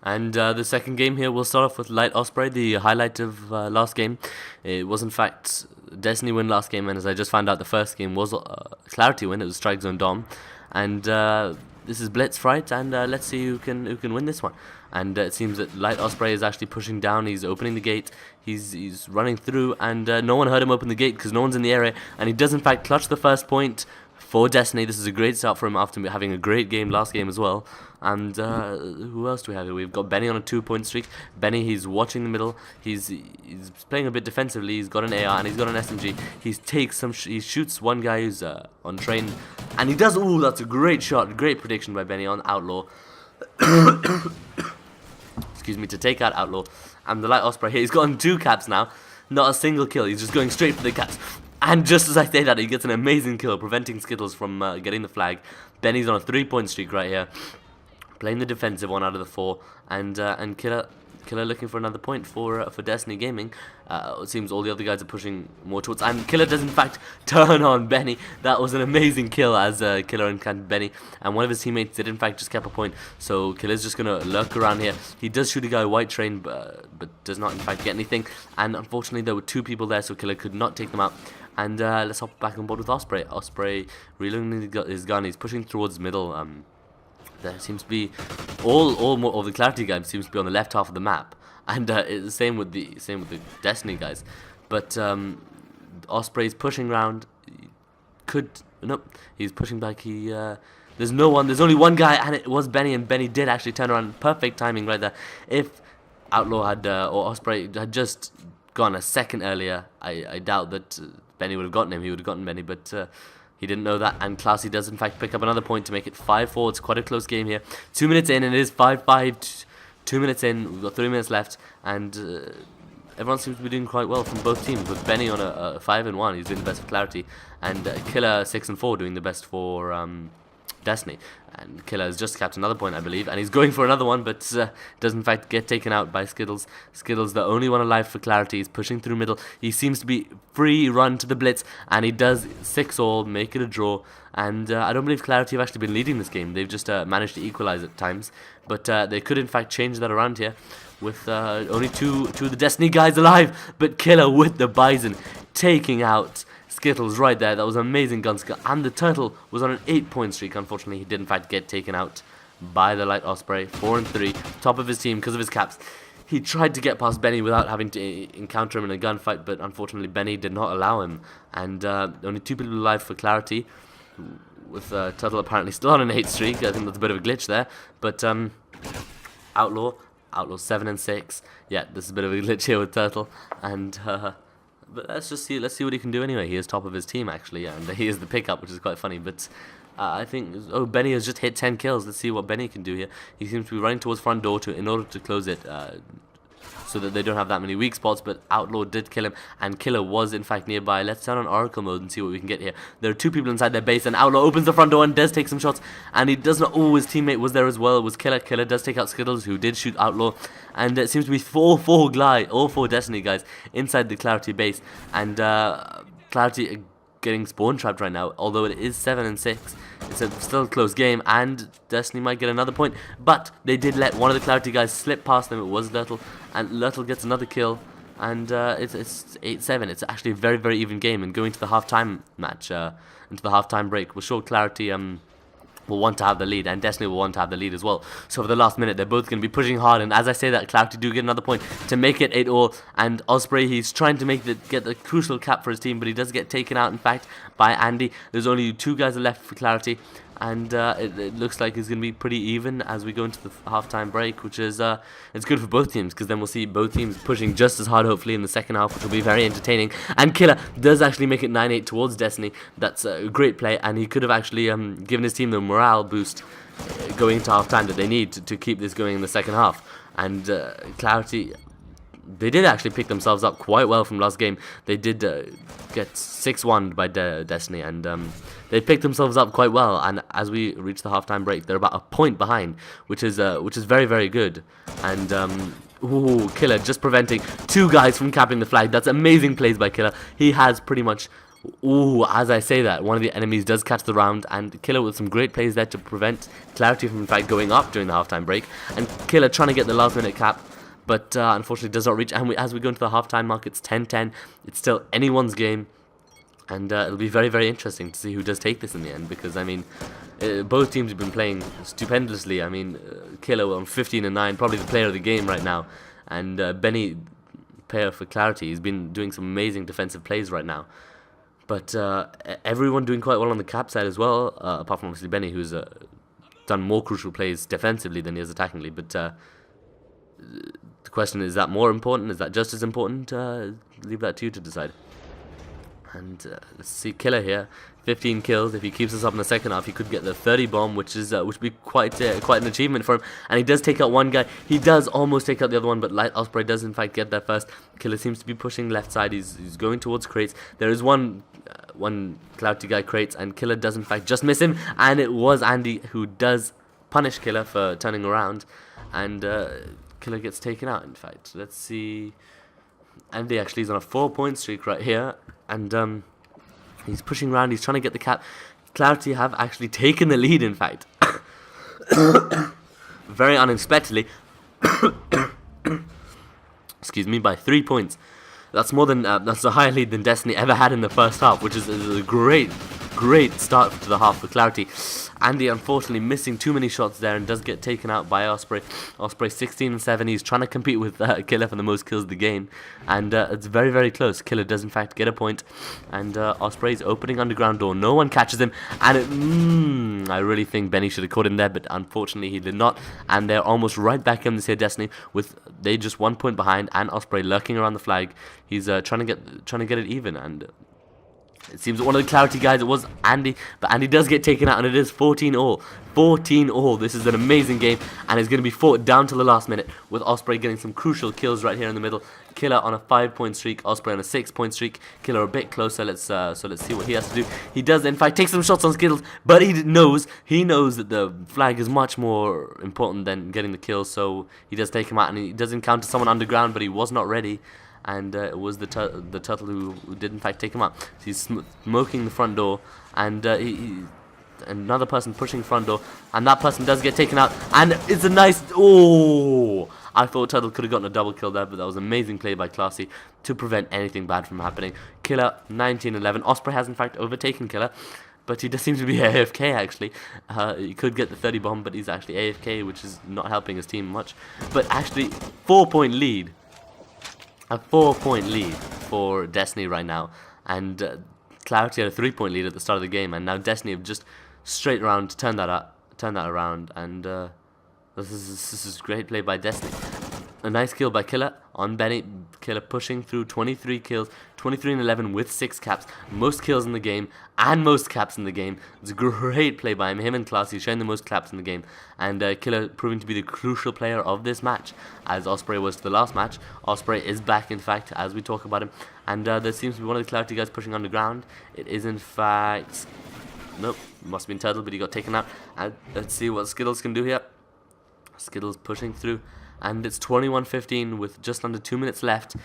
And the second game here, we'll start off with Light Osprey, the highlight of last game. It was in fact DeSTiNy win last game, and as I just found out, the first game was Klar1ty win. It was Strike Zone Dom, and this is Blitz Fright, and let's see who can win this one. And it seems that Light Osprey is actually pushing down. He's opening the gate. He's running through, and no one heard him open the gate because no one's in the area. And he does in fact clutch the first point for DeSTiNy. This is a great start for him after having a great game last game as well. And who else do we have here? We've got Benny on a 2-point streak. Benny, he's watching the middle. He's playing a bit defensively. He's got an AR and he's got an SMG. He shoots one guy who's on train, and he does. Ooh, that's a great shot. Great prediction by Benny on Outlaw. Excuse me, to take out Outlaw. And the Light Osprey here, he's gotten 2 caps now. Not a single kill. He's just going straight for the caps. And just as I say that, he gets an amazing kill, preventing Skittles from getting the flag. Benny's on a 3-point streak right here, playing the defensive 1 out of the 4, and Killer looking for another point for DeSTiNy Gaming. It seems all the other guys are pushing more towards, and Killer does in fact turn on Benny. That was an amazing kill as Killer encountered Benny, and one of his teammates did in fact just keep a point. So Killer's just gonna lurk around here. He does shoot a guy white train, but does not in fact get anything. And unfortunately, there were 2 people there, so Killer could not take them out. And let's hop back on board with Osprey. Osprey reloading his gun. He's pushing towards middle. There seems to be all of the Klar1ty guys seems to be on the left half of the map, and it's the same with the DeSTiNy guys. But Osprey's pushing around. Nope. He's pushing back. There's no one. There's only one guy, and it was Benny. And Benny did actually turn around. Perfect timing right there. If Outlaw had or Osprey had just gone a second earlier, I doubt that Benny would have gotten him. He would have gotten Benny, but he didn't know that. And Klar1ty does in fact pick up another point to make it 5-4. It's quite a close game here. 2 minutes in, and it is 5-5. 2 minutes in, we've got 3 minutes left, and everyone seems to be doing quite well from both teams. With Benny on a 5-1, he's doing the best for Klar1ty, and Killer 6-4 doing the best for DeSTiNy. And Killer has just capped another point, I believe, and he's going for another one, but does in fact get taken out by Skittles. Skittles, the only one alive for Klar1ty, he's pushing through middle. He seems to be free run to the Blitz, and he does 6-all, make it a draw. And I don't believe Klar1ty have actually been leading this game. They've just managed to equalize at times, but they could in fact change that around here with only two of the DeSTiNy guys alive. But Killer with the Bison taking out Skittles right there. That was an amazing gun skill. And the Turtle was on an 8-point streak. Unfortunately, he did in fact get taken out by the Light Osprey. 4-3, top of his team because of his caps. He tried to get past Benny without having to encounter him in a gunfight, but unfortunately Benny did not allow him. And only 2 people alive for Klar1ty, with Turtle apparently still on an 8 streak. I think that's a bit of a glitch there. But Outlaw 7-6. Yeah, this is a bit of a glitch here with Turtle. And but let's see what he can do anyway. He is top of his team actually, and he is the pickup, which is quite funny. But I think Benny has just hit 10 kills. Let's see what Benny can do here. He seems to be running towards front door in order to close it, so that they don't have that many weak spots. But Outlaw did kill him, and Killer was in fact nearby. Let's turn on Oracle mode and see what we can get here. There are 2 people inside their base, and Outlaw opens the front door and does take some shots, and he does not. Oh, his teammate was there as well. It was Killer. Killer does take out Skittles, who did shoot Outlaw, and it seems to be all 4 DeSTiNy guys inside the Klar1ty base, and Klar1ty getting spawn trapped right now. Although it is 7-6, it's still a close game, and DeSTiNy might get another point. But they did let one of the Klar1ty guys slip past them. It was Lurtle, and Lurtle gets another kill, and it's 8-7. It's actually a very, very even game. And going to the halftime match, into the halftime break, we're sure Klar1ty will want to have the lead, and DeSTiNy will want to have the lead as well. So for the last minute, they're both going to be pushing hard, and as I say that, Klar1ty do get another point to make it 8-all, and Osprey, he's trying to get the crucial cap for his team, but he does get taken out, in fact, by Andy. There's only 2 guys left for Klar1ty, and it looks like it's going to be pretty even as we go into the halftime break, which is it's good for both teams, because then we'll see both teams pushing just as hard, hopefully, in the second half, which will be very entertaining. And Killer does actually make it 9-8 towards DeSTiNy. That's a great play, and he could have actually given his team the morale boost going into halftime that they need to keep this going in the second half. And Klar1ty, they did actually pick themselves up quite well from last game. They did get 6-1 by DeSTiNy, and they picked themselves up quite well. And as we reach the halftime break, they're about a point behind, which is very, very good. And ooh, Killer just preventing 2 guys from capping the flag. That's amazing plays by Killer. He has pretty much Ooh, as I say that, one of the enemies does catch the round, and Killer with some great plays there to prevent Klar1ty from in fact going up during the halftime break, and Killer trying to get the last minute cap, but unfortunately does not reach, and as we go into the halftime mark, it's 10-10, it's still anyone's game, and it'll be very, very interesting to see who does take this in the end, because, I mean, both teams have been playing stupendously. I mean, Killer on 15-9, probably the player of the game right now, and Benny, player for Klar1ty, he's been doing some amazing defensive plays right now. But everyone doing quite well on the cap side as well, apart from obviously Benny, who's done more crucial plays defensively than he has attackingly. But the question is that more important? Is that just as important? Leave that to you to decide. And let's see, Killer here, 15 kills. If he keeps this up in the second half, he could get the 30 bomb, which would be quite an achievement for him. And he does take out one guy. He does almost take out the other one, but Light Osprey does in fact get there first. Killer seems to be pushing left side. He's going towards crates. There is one Klar1ty guy crates, and Killer does in fact just miss him. And it was Andy who does punish Killer for turning around, and Killer gets taken out. In fact, let's see. Andy actually is on a 4-point streak right here. And he's pushing around, he's trying to get the cap. Klar1ty have actually taken the lead, in fact. Very unexpectedly. Excuse me, by 3 points. That's more than that's a higher lead than DeSTiNy ever had in the first half, which is a great start to the half for Klar1ty. Andy unfortunately missing too many shots there and does get taken out by Osprey. Osprey 16-7. He's trying to compete with Killer for the most kills of the game, and it's very, very close. Killer does in fact get a point, and Osprey's opening underground door. No one catches him, and I really think Benny should have caught him there, but unfortunately he did not. And they're almost right back in this here DeSTiNy with they just 1 point behind, and Osprey lurking around the flag. He's trying to get it even, and it seems that one of the Klar1ty guys, it was Andy, but Andy does get taken out, and it is 14-all. 14-all. This is an amazing game, and it's going to be fought down to the last minute, with Osprey getting some crucial kills right here in the middle. Killer on a 5-point streak, Osprey on a 6-point streak. Killer a bit closer. Let's see what he has to do. He does, in fact, take some shots on Skittles, but he knows that the flag is much more important than getting the kill, so he does take him out, and he does encounter someone underground, but he was not ready. And it was the turtle who did in fact take him out. So he's smoking the front door, and another person pushing front door, and that person does get taken out, and it's a nice, I thought Turtle could have gotten a double kill there, but that was amazing play by Klar1ty to prevent anything bad from happening. Killer 19-11. Osprey has in fact overtaken Killer, but he does seem to be AFK actually. He could get the 30 bomb, but he's actually AFK, which is not helping his team much. But actually, 4-point lead. A 4-point lead for DeSTiNy right now, and Klar1ty had a 3-point lead at the start of the game, and now DeSTiNy have just straight around turned that around, and this is great play by DeSTiNy. A nice kill by Killer on Benny. Killer pushing through 23 kills, 23-11 with 6 caps, most kills in the game and most caps in the game. It's a great play by him. Him and Klar1ty sharing the most caps in the game, and Killer proving to be the crucial player of this match, as Osprey was to the last match. Osprey is back, in fact, as we talk about him, and there seems to be one of the Klar1ty guys pushing underground. It is in fact, nope, must have been Turtle, but he got taken out. And let's see what Skittles can do here. Skittles pushing through, and it's 21-15 with just under 2 minutes left.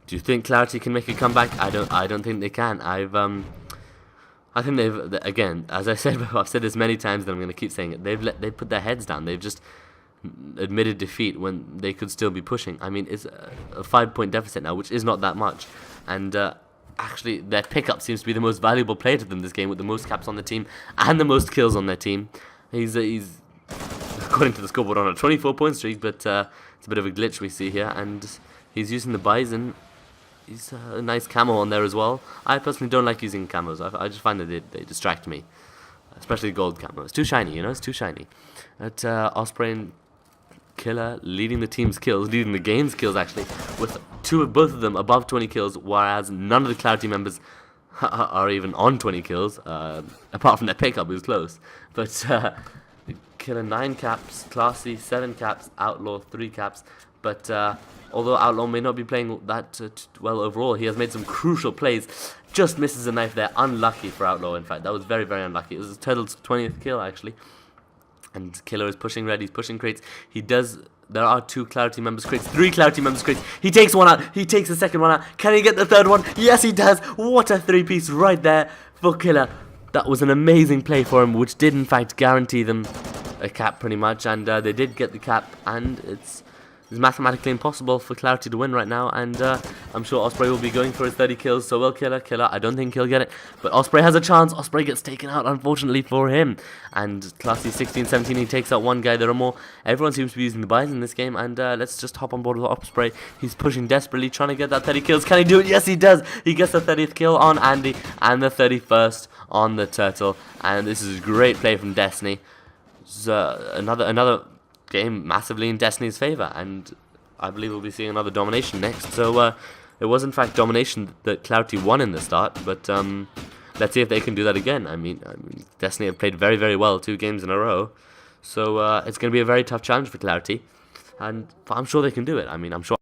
Do you think Klar1ty can make a comeback? I don't think they can. I think they've, again, as I said before, I've said this many times, and I'm going to keep saying it. They've put their heads down. They've just admitted defeat when they could still be pushing. I mean, it's a 5-point deficit now, which is not that much, and actually their pickup seems to be the most valuable player to them this game, with the most caps on the team and the most kills on their team. He's according to the scoreboard on a 24-point streak, but it's a bit of a glitch we see here, and he's using the Bison. He's a nice camo on there as well. I personally don't like using camos. I just find that they distract me, especially gold camo. It's too shiny, you know, it's too shiny. But Osprey and Killer leading the team's kills, leading the game's kills actually, with both of them above 20 kills, whereas none of the Klar1ty members are even on 20 kills, apart from their pickup, who's close. But Killer 9 caps, Klar1ty 7 caps, Outlaw 3 caps. But although Outlaw may not be playing that well overall, he has made some crucial plays. Just misses a knife there. Unlucky for Outlaw, in fact. That was very, very unlucky. It was Turtle's 20th kill, actually. And Killer is pushing red, he's pushing crates. There are 2 Klar1ty members crates, 3 Klar1ty members crates. He takes one out, he takes the second one out. Can he get the third one? Yes, he does. What a 3-piece right there for Killer. That was an amazing play for him, which did in fact guarantee them a cap pretty much. And they did get the cap, and it's mathematically impossible for Klar1ty to win right now, and I'm sure Osprey will be going for his 30 kills, so will Killer. I don't think he'll get it, but Osprey has a chance. Osprey gets taken out, unfortunately for him, and Classy 16-17, he takes out one guy. There are more. Everyone seems to be using the buys in this game, and let's just hop on board with Osprey. He's pushing desperately, trying to get that 30 kills. Can he do it? Yes, he does. He gets the 30th kill on Andy, and the 31st on the Turtle, and this is a great play from DeSTiNy. Another game massively in DeSTiNy's favour, and I believe we'll be seeing another domination next. So it was in fact domination that Klar1ty won in the start, but let's see if they can do that again. I mean DeSTiNy have played very, very well 2 games in a row, so it's going to be a very tough challenge for Klar1ty, and I'm sure they can do it. I mean, I'm sure